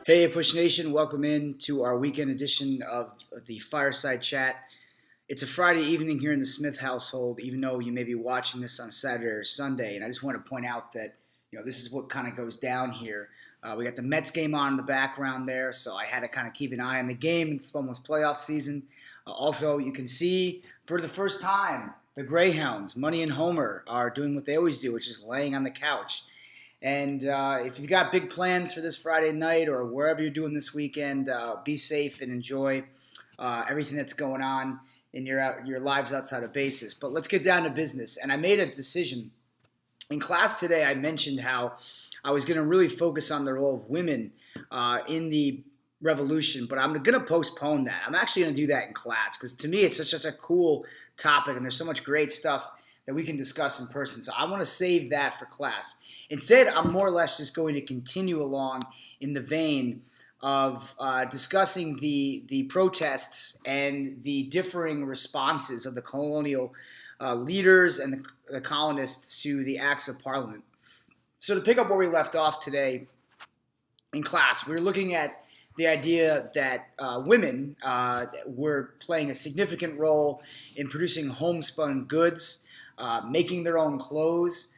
Hey, Push Nation, welcome in to our weekend edition of the Fireside Chat. It's a Friday evening here in the Smith household, even though you may be watching this on Saturday or Sunday. And I just want to point out that, this is what kind of goes down here. We got the Mets game on in the background there, so I had to kind of keep an eye on the game. It's almost playoff season. Also, you can see for the first time, the Greyhounds, Money and Homer, are doing what they always do, which is laying on the couch. And if you've got big plans for this Friday night or wherever you're doing this weekend, be safe and enjoy everything that's going on in your lives outside of bases. But let's get down to business. And I made a decision. In class today, I mentioned how I was going to really focus on the role of women in the revolution, but I'm going to postpone that. I'm actually going to do that in class because to me it's such a cool topic and there's so much great stuff that we can discuss in person. So I want to save that for class. Instead, I'm more or less just going to continue along in the vein of discussing the protests and the differing responses of the colonial leaders and the colonists to the acts of Parliament. So to pick up where we left off today in class, we were looking at the idea that women were playing a significant role in producing homespun goods, making their own clothes,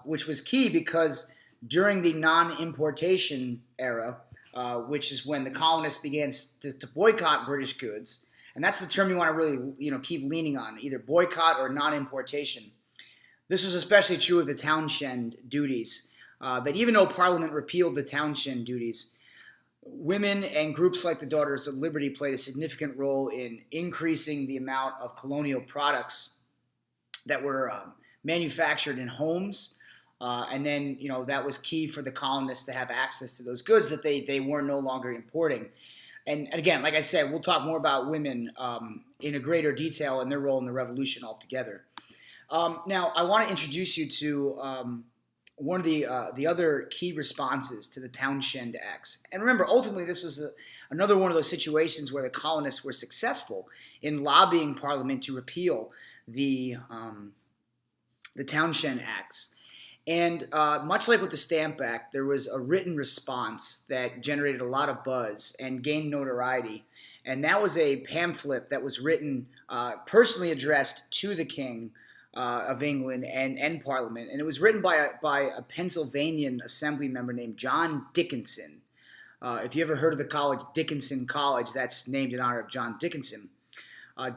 which was key because during the non-importation era, which is when the colonists began to boycott British goods, and that's the term you want to really keep leaning on, either boycott or non-importation. This was especially true of the Townshend duties, that even though Parliament repealed the Townshend duties, women and groups like the Daughters of Liberty played a significant role in increasing the amount of colonial products that were manufactured in homes, and then that was key for the colonists to have access to those goods that they were no longer importing. And again, like I said, we'll talk more about women in a greater detail and their role in the revolution altogether. Now, I want to introduce you to one of the other key responses to the Townshend Acts. And remember, ultimately, this was another one of those situations where the colonists were successful in lobbying Parliament to repeal the Townshend Acts. And much like with the Stamp Act, there was a written response that generated a lot of buzz and gained notoriety. And that was a pamphlet that was written, personally addressed to the King of England and Parliament. And it was written by a Pennsylvanian assembly member named John Dickinson. If you ever heard of the college, Dickinson College, that's named in honor of John Dickinson.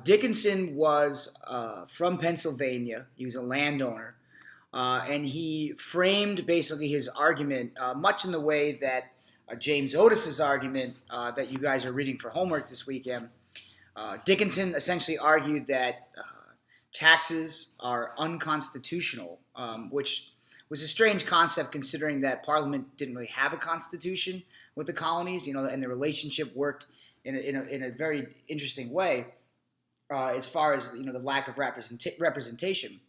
Dickinson was from Pennsylvania. He was a landowner. And he framed basically his argument much in the way that James Otis's argument that you guys are reading for homework this weekend. Dickinson essentially argued that taxes are unconstitutional, which was a strange concept considering that Parliament didn't really have a constitution with the colonies, and the relationship worked in a very interesting way as far as the lack of representation.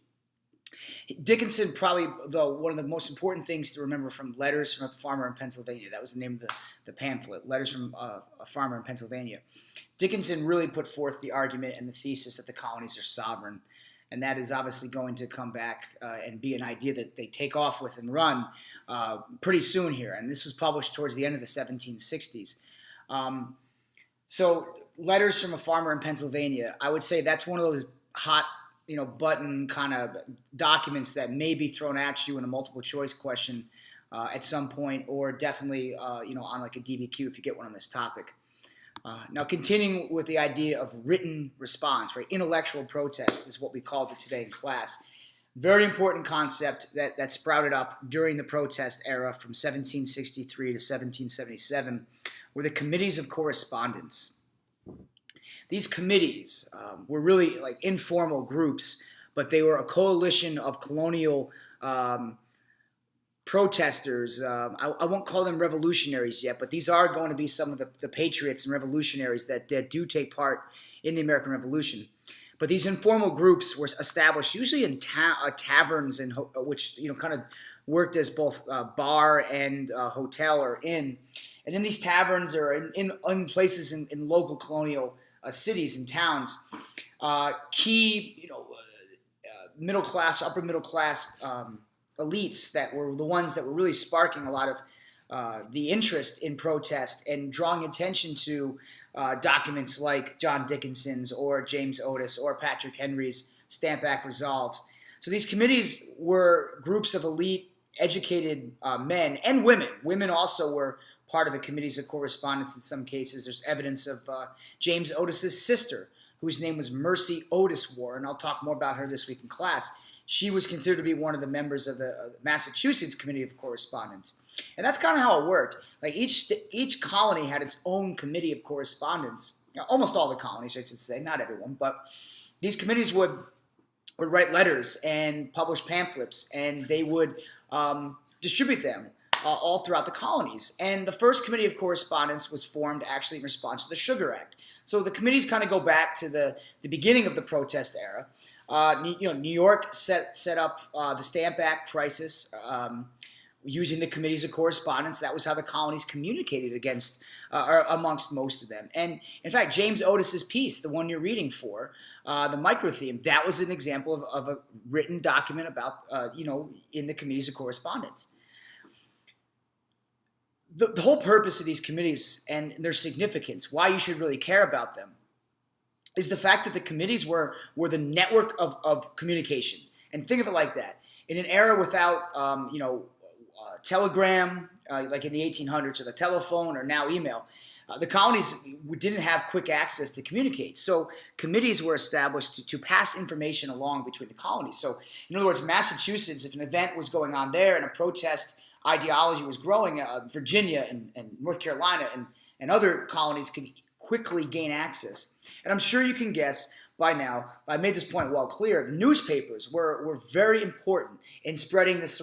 Dickinson probably, though, one of the most important things to remember from Letters from a Farmer in Pennsylvania, that was the name of the pamphlet, Letters from a Farmer in Pennsylvania. Dickinson really put forth the argument and the thesis that the colonies are sovereign, and that is obviously going to come back and be an idea that they take off with and run pretty soon here. And this was published towards the end of the 1760s. So Letters from a Farmer in Pennsylvania, I would say that's one of those hot button kind of documents that may be thrown at you in a multiple choice question at some point, or definitely on like a DBQ if you get one on this topic. Now, continuing with the idea of written response, right? Intellectual protest is what we called it today in class. Very important concept that sprouted up during the protest era from 1763 to 1777 were the committees of correspondence. These committees were really like informal groups, but they were a coalition of colonial protesters. I won't call them revolutionaries yet, but these are going to be some of the patriots and revolutionaries that do take part in the American Revolution. But these informal groups were established usually in taverns, and which kind of worked as both bar and hotel or inn. And in these taverns or in places in local colonial cities and towns, key middle class, upper middle class elites that were the ones that were really sparking a lot of the interest in protest and drawing attention to documents like John Dickinson's or James Otis or Patrick Henry's Stamp Act Resolves. So these committees were groups of elite, educated men and women. Women also were part of the committees of correspondence in some cases. There's evidence of James Otis's sister, whose name was Mercy Otis Warren. I'll talk more about her this week in class. She was considered to be one of the members of the Massachusetts Committee of Correspondence. And that's kind of how it worked. Like each colony had its own committee of correspondence. Almost all the colonies, I should say, not everyone, but these committees would write letters and publish pamphlets, and they would distribute them all throughout the colonies. And the first committee of correspondence was formed actually in response to the Sugar Act. So the committees kind of go back to the beginning of the protest era. New York set up the Stamp Act crisis using the committees of correspondence. That was how the colonies communicated or amongst most of them. And in fact, James Otis's piece, the one you're reading for, the microtheme, that was an example of a written document about, in the committees of correspondence. The whole purpose of these committees and their significance, why you should really care about them, is the fact that the committees were the network of communication. And think of it like that. In an era without, telegram, like in the 1800s, or the telephone, or now email, the colonies didn't have quick access to communicate. So committees were established to pass information along between the colonies. So in other words, Massachusetts, if an event was going on there and a protest ideology was growing, Virginia and North Carolina and other colonies could quickly gain access. And I'm sure you can guess by now, I made this point well clear, the newspapers were very important in spreading this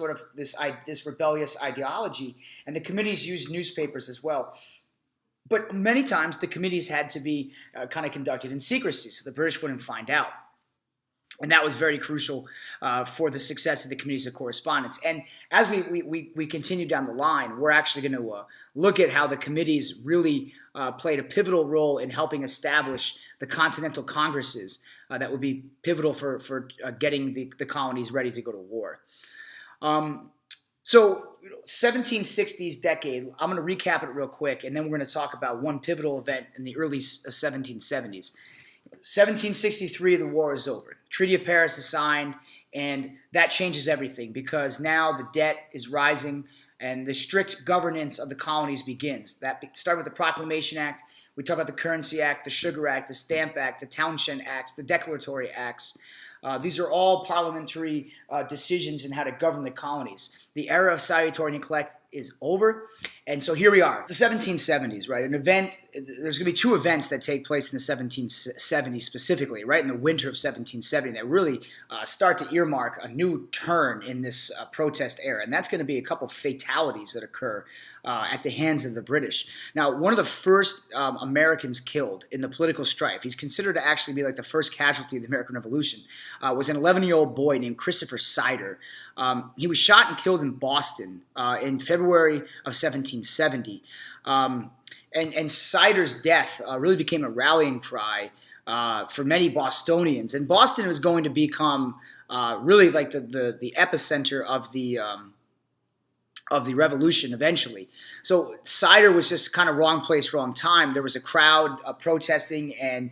rebellious ideology, and the committees used newspapers as well. But many times the committees had to be kind of conducted in secrecy, so the British wouldn't find out. And that was very crucial for the success of the committees of correspondence. And as we continue down the line, we're actually going to look at how the committees really played a pivotal role in helping establish the continental congresses that would be pivotal for getting the colonies ready to go to war. So 1760s decade, I'm going to recap it real quick, and then we're going to talk about one pivotal event in the early 1770s. 1763, the war is over. Treaty of Paris is signed, and that changes everything because now the debt is rising and the strict governance of the colonies begins. That started with the Proclamation Act. We talk about the Currency Act, the Sugar Act, the Stamp Act, the Townshend Acts, the Declaratory Acts. These are all parliamentary decisions in how to govern the colonies. The era of salutary neglect is over, and so here we are, the 1770s, right? There's going to be two events that take place in the 1770s specifically, right in the winter of 1770, that really start to earmark a new turn in this protest era, and that's going to be a couple of fatalities that occur at the hands of the British. Now, one of the first Americans killed in the political strife, he's considered to actually be like the first casualty of the American Revolution, was an 11-year-old boy named Christopher Seider. He was shot and killed in Boston in February of 1770. And Seider's death really became a rallying cry for many Bostonians. And Boston was going to become really like the epicenter of the revolution eventually. So Seider was just kind of wrong place, wrong time. There was a crowd protesting, and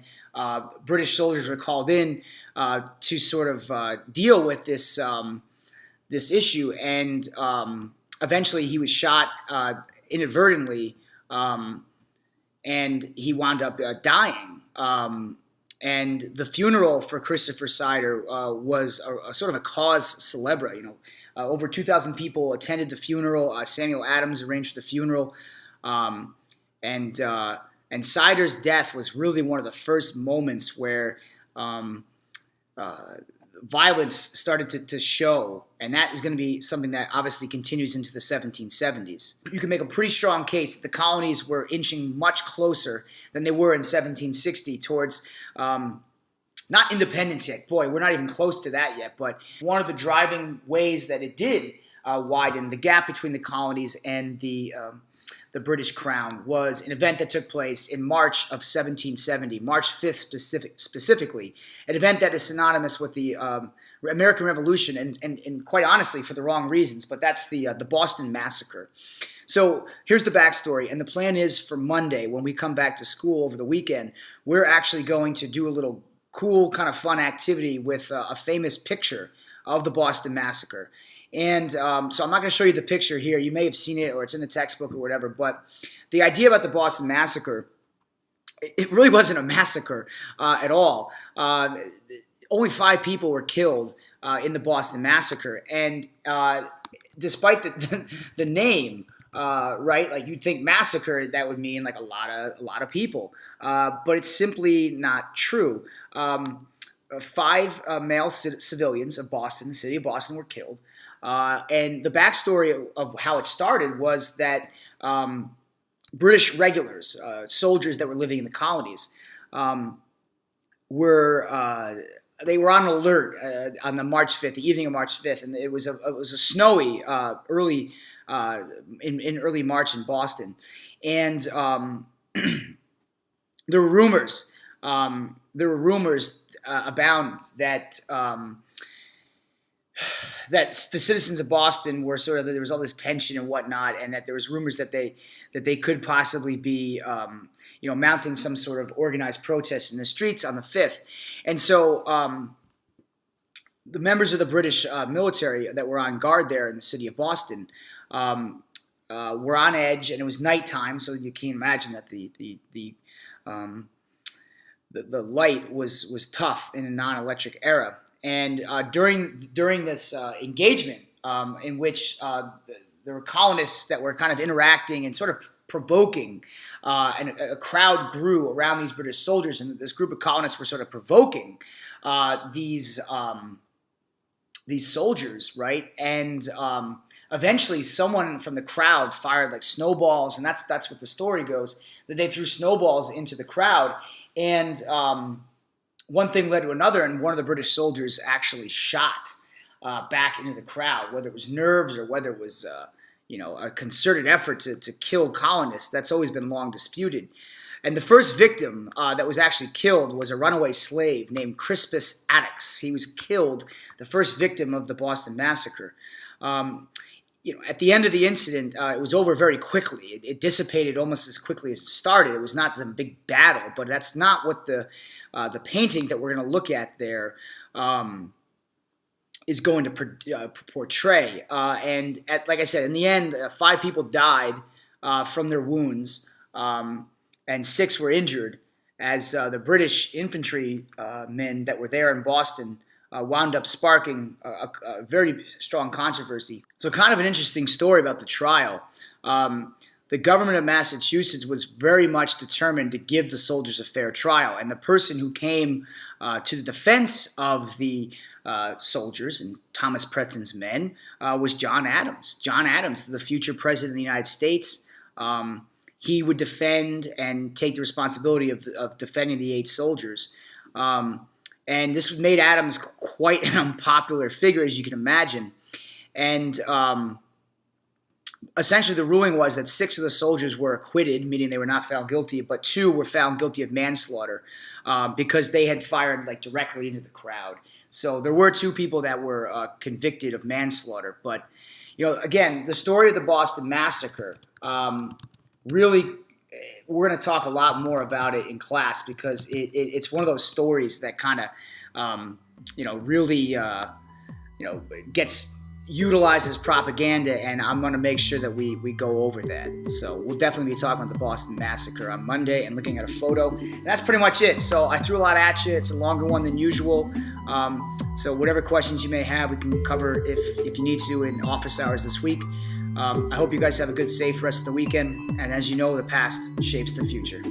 British soldiers were called in to sort of deal with this issue, and eventually he was shot inadvertently, and he wound up dying. And the funeral for Christopher Seider was a sort of a cause célèbre. Over 2,000 people attended the funeral. Samuel Adams arranged for the funeral, and Seider's death was really one of the first moments where violence started to show, and that is going to be something that obviously continues into the 1770s. You can make a pretty strong case that the colonies were inching much closer than they were in 1760 towards not independence yet. Boy, we're not even close to that yet, but one of the driving ways that it did widen the gap between the colonies and the the British crown was an event that took place in March of 1770, March 5th specifically, an event that is synonymous with the American Revolution, and quite honestly for the wrong reasons, but that's the Boston Massacre. So here's the backstory, and the plan is for Monday when we come back to school over the weekend, we're actually going to do a little cool kind of fun activity with a famous picture of the Boston Massacre. And so I'm not going to show you the picture here. You may have seen it or it's in the textbook or whatever, but the idea about the Boston Massacre, it really wasn't a massacre at all. Only 5 people were killed in the Boston Massacre. And despite the name, right, like you'd think massacre, that would mean like a lot of people. But it's simply not true. 5 male civilians of Boston, the city of Boston, were killed. And the backstory of how it started was that British regulars, soldiers that were living in the colonies, were on alert on the March 5th, the evening of March 5th, and it was a snowy early in early March in Boston, and there were rumors abound that that the citizens of Boston were sort of, there was all this tension and whatnot, and that there was rumors that they could possibly be mounting some sort of organized protest in the streets on the 5th. And so the members of the British military that were on guard there in the city of Boston were on edge, and it was nighttime, so you can imagine that the light was tough in a non-electric era. And during this engagement, in which there were colonists that were kind of interacting and sort of provoking, and a crowd grew around these British soldiers, and this group of colonists were sort of provoking these soldiers, right? And eventually, someone from the crowd fired like snowballs, and that's what the story goes, that they threw snowballs into the crowd, and one thing led to another, and one of the British soldiers actually shot back into the crowd, whether it was nerves or whether it was a concerted effort to kill colonists. That's always been long disputed. And the first victim that was actually killed was a runaway slave named Christopher Seider. He was killed, the first victim of the Boston Massacre. At the end of the incident, it was over very quickly. It dissipated almost as quickly as it started. It was not some big battle, but that's not what the painting that we're going to look at there is going to portray. And like I said, in the end, 5 people died from their wounds, and 6 were injured as the British infantry men that were there in Boston wound up sparking a very strong controversy. So kind of an interesting story about the trial. The government of Massachusetts was very much determined to give the soldiers a fair trial. And the person who came to the defense of the soldiers and Thomas Preston's men was John Adams. John Adams, the future president of the United States. He would defend and take the responsibility of defending the 8 soldiers. And this made Adams quite an unpopular figure, as you can imagine. And essentially the ruling was that 6 of the soldiers were acquitted, meaning they were not found guilty, but 2 were found guilty of manslaughter because they had fired like directly into the crowd. So there were 2 people that were convicted of manslaughter. But, again, the story of the Boston Massacre, really, we're going to talk a lot more about it in class because it's one of those stories that kind of, really, gets utilized as propaganda, and I'm going to make sure that we go over that. So we'll definitely be talking about the Boston Massacre on Monday and looking at a photo. And that's pretty much it. So I threw a lot at you. It's a longer one than usual. So whatever questions you may have, we can cover if you need to in office hours this week. I hope you guys have a good, safe rest of the weekend. And as you know, the past shapes the future.